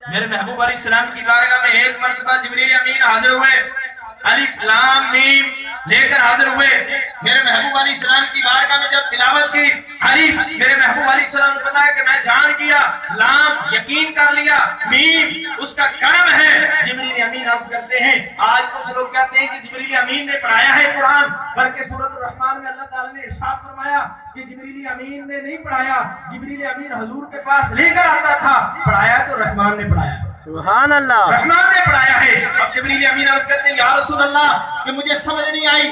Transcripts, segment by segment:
میرے محبوب علیہ السلام کی بارگاہ میں ایک مرتبہ جبریل امین حاضر ہوئے، الف لام میم لے کر حاضر ہوئے۔ میرے محبوب علیہ السلام کی بارگاہ میں جب تلاوت کی، الف میرے محبوب علیہ السلام نے بتایا کہ میں جان کیا، لام یقین کر لیا، میم اس کا کرم ہے۔ جبریل امین عرض کرتے ہیں، آج کچھ لوگ کہتے ہیں کہ جبریل امین نے پڑھایا ہے قرآن، بلکہ سورۃ الرحمن میں اللہ تعالیٰ نے ارشاد فرمایا کہ جبریل امین نے نہیں پڑھایا، جبریل امین حضور کے پاس لے کر آتا تھا، پڑھایا تو رحمان نے پڑھایا، سبحان اللہ، رحمان نے پڑھایا ہے۔ اب جبریل امین عرض کرتے ہیں، یا رسول اللہ کہ مجھے سمجھ نہیں آئی،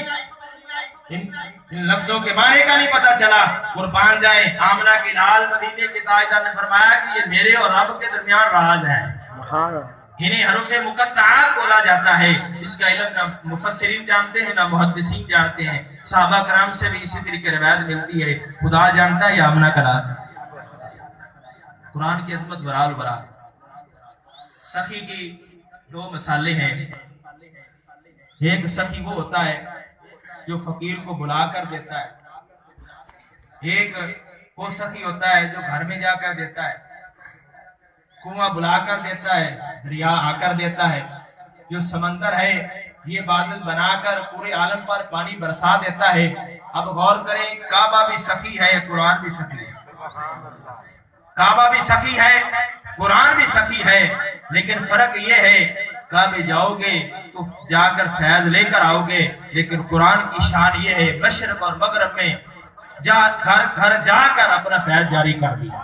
ان لفظوں کے معنی کا نہیں پتا چلا۔ قربان جائیں، آمنہ کے لال مدینے کے تاجدار نے فرمایا کہ یہ میرے اور رب کے درمیان راز ہے، سبحان اللہ، انہیں حروف مقطعات بولا جاتا ہے۔ اس کا علم نہ مفسرین جانتے ہیں نہ محدثین جانتے ہیں، صحابہ کرام سے بھی اسی طریقے روایت ملتی ہے، خدا جانتا ہے یہ آمنہ کا لال۔ قرآن کی عظمت برال برا۔ سخی کی دو مثالیں ہیں، ایک سخی وہ ہوتا ہے جو فقیر کو بلا کر دیتا ہے، ایک وہ سخی ہوتا ہے جو گھر میں جا کر دیتا ہے، کنواں بلا کر دیتا ہے، دریا آ کر دیتا ہے، جو سمندر ہے یہ بادل بنا کر پورے عالم پر پانی برسا دیتا ہے۔ اب غور کریں، کعبہ بھی سخی ہے، قرآن بھی سخی ہے، کعبہ بھی سخی ہے، قرآن بھی سخی ہے، لیکن فرق یہ ہے کعبے جاؤ گے تو جا کر فیض لے کر آؤ گے، لیکن قرآن کی شان یہ ہے مشرق اور مغرب میں گھر جا کر اپنا فیض جاری کر دیا۔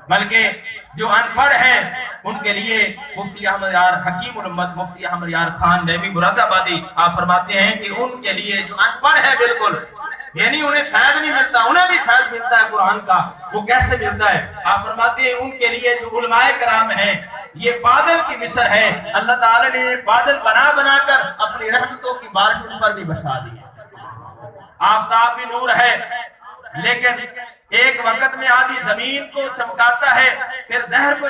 بلکہ جو ان پڑھ ہیں ان کے لیے مفتی احمد یار حکیم الامت مفتی احمد یار خان نیمی مراد آبادی آپ فرماتے ہیں کہ ان کے لیے جو ان پڑھ ہے بالکل، یعنی انہیں فیض نہیں ملتا، انہیں بھی فیض ملتا ہے قرآن کا، وہ کیسے ملتا ہے؟ آپ فرماتے ہیں ان کے لیے جو علماء کرام ہیں یہ بادل کی مثل ہے، اللہ تعالی نے بادل بنا بنا کر اپنی رحمتوں کی بارش ان پر بھی برسا دی۔ آفتاب بھی نور ہے، لیکن ایک وقت میں آدھی زمین کو چمکاتا ہے، پھر زہر کو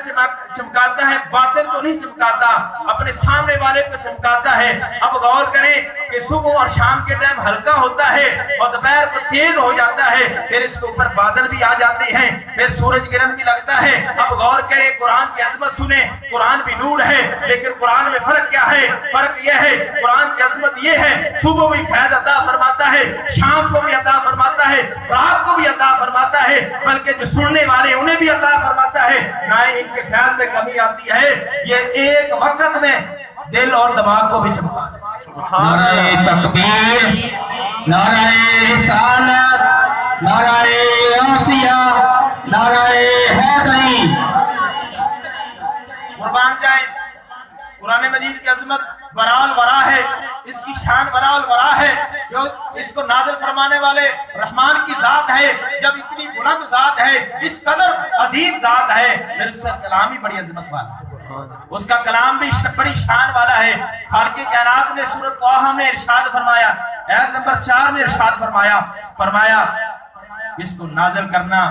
چمکاتا ہے، باطل کو نہیں چمکاتا، اپنے سامنے والے کو چمکاتا ہے۔ اب غور کریں کہ صبح اور شام کے ٹائم ہلکا ہوتا ہے اور دوپہر کو تیز ہو جاتا ہے، پھر اس کے اوپر بادل بھی آ جاتے ہیں، پھر سورج گرہن بھی لگتا ہے۔ اب غور کریں، قرآن کی عظمت سنیں، قرآن بھی نور ہے، لیکن قرآن میں فرق کیا ہے؟ فرق یہ ہے، قرآن کی عظمت یہ ہے صبح بھی فیض عطا فرماتا ہے، شام کو بھی عطا فرماتا ہے، رات کو بھی عطا فرماتا ہے، بلکہ جو سننے والے انہیں بھی عطا فرماتا ہے، نہ ان کے خیال میں کمی آتی ہے، یہ ایک وقت میں دل اور دماغ کو بھی چمکاتا ہے۔ نعرہ تکبیر، نعرہ رسالت، نعرہ غوثیہ، نعرہ حیدری۔ قربان جائیں، قرآن مجید کی عظمت برال ورا ہے، اس کی شان برال ورا ہے، جو اس کو نازل فرمانے والے رحمان کی ذات ہے۔ جب اتنی بلند ذات ہے، اس قدر عظیم ذات ہے، پھر اس کا کلام ہی بڑی عظمت والا ہے، اس کا کلام بھی بڑی شان والا ہے۔ خالق کائنات نے سورۃ طٰہٰ میں ارشاد فرمایا، آیت نمبر 4 میں ارشاد فرمایا اس کو نازل کرنا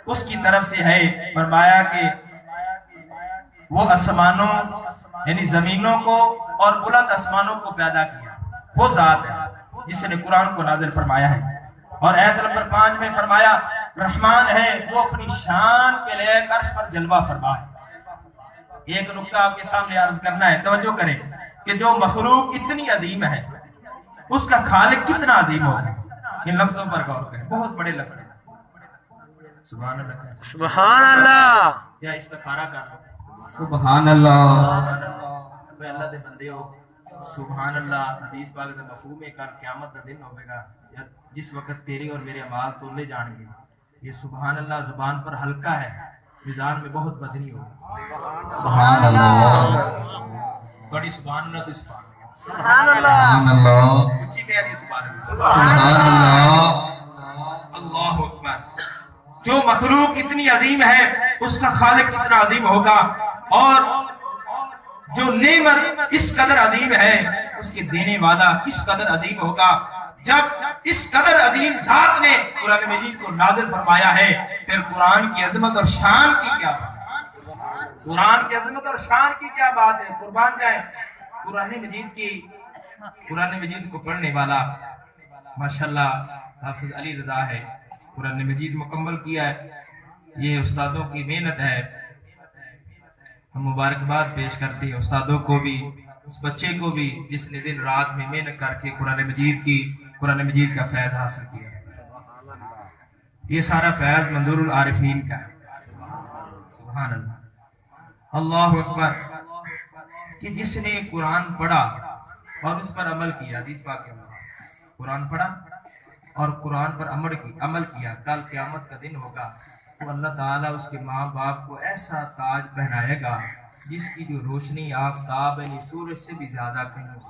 اس کی طرف سے ہے۔ فرمایا کہ وہ آسمانوں یعنی زمینوں کو اور بلند آسمانوں کو پیدا کیا، وہ ذات ہے جس نے قرآن کو نازل فرمایا ہے۔ اور آیت نمبر 5 میں فرمایا رحمان ہے، وہ اپنی شان کے لئے عرش پر جلوہ فرما ہے۔ ایک نقطہ آپ کے سامنے عرض کرنا ہے، توجہ کریں کہ جو مخلوق اتنی عظیم ہے اس کا خالق کتنا عظیم ہوگا۔ ان لفظوں پر غور کریں، بہت بڑے لفظ ہیں۔ سبحان اللہ، سبحان اللہ، یا استخارہ کر لو، سبحان اللہ۔ اے اللہ دے بندے ہو، سبحان اللہ حدیث پاک دا مفہوم ہے کر قیامت دا دن ہوے گا جس وقت تیری اور میرے اعمال تولے جان گے۔ یہ سبحان اللہ زبان پر ہلکا ہے، میزان میں بہت وزنی ہوگا۔ سبحان اللہ، بڑی سبحان اللہ تو سبحان اللہ، سبحان اللہ، سبحان اللہ، اونچی کہہ دی سبحان اللہ، سبحان اللہ۔ اللہ اکبر۔ جو مخلوق اتنی عظیم ہے اس کا خالق کتنا عظیم ہوگا، اور جو نعمت اس قدر عظیم ہے اس کے دینے والا کس قدر عظیم ہوگا۔ جب اس قدر عظیم ذات نے قرآن مجید کو نازل فرمایا ہے، پھر قرآن کی عظمت اور شان کی کیا بات ہے؟ قرآن کی عظمت اور شان کی کیا بات ہے؟ قربان جائیں، قرآن مجید کو پڑھنے والا ماشاءاللہ حافظ علی رضا ہے، قرآن مجید مکمل کیا ہے، یہ استادوں کی محنت ہے۔ ہم مبارکباد پیش کرتے ہیں استادوں کو بھی، اس بچے کو بھی جس نے دن رات میں محنت کر کے قرآن مجید کا فیض حاصل کیا۔ یہ سارا فیض منظور العارفین کا ہے۔ سبحان اللہ، اللہ اکبر، کہ جس نے قرآن پڑھا اور اس پر عمل کیا، حدیث پاک کے اندر قرآن پڑھا اور قرآن پر عمل کیا، کل قیامت کا دن ہوگا تو اللہ تعالیٰ اس کے ماں باپ کو ایسا تاج پہنائے گا جس کی جو روشنی آفتاب یعنی سورج سے بھی زیادہ کہیں ہوگی۔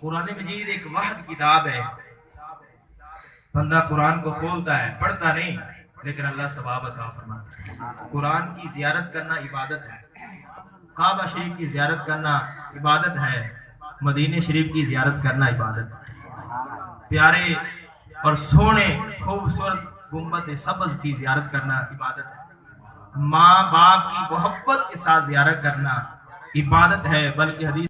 قرآن مجید ایک واحد کتاب ہے، بندہ قرآن کو کھولتا ہے، پڑھتا نہیں لیکن اللہ ثواب عطا فرماتا ہے۔ قرآن کی زیارت کرنا عبادت ہے، کعبہ شریف کی زیارت کرنا عبادت ہے، مدینہ شریف کی زیارت کرنا عبادت ہے، پیارے اور سونے خوبصورت گنبد سبز کی زیارت کرنا عبادت ہے، ماں باپ کی محبت کے ساتھ زیارت کرنا عبادت ہے، بلکہ حدیث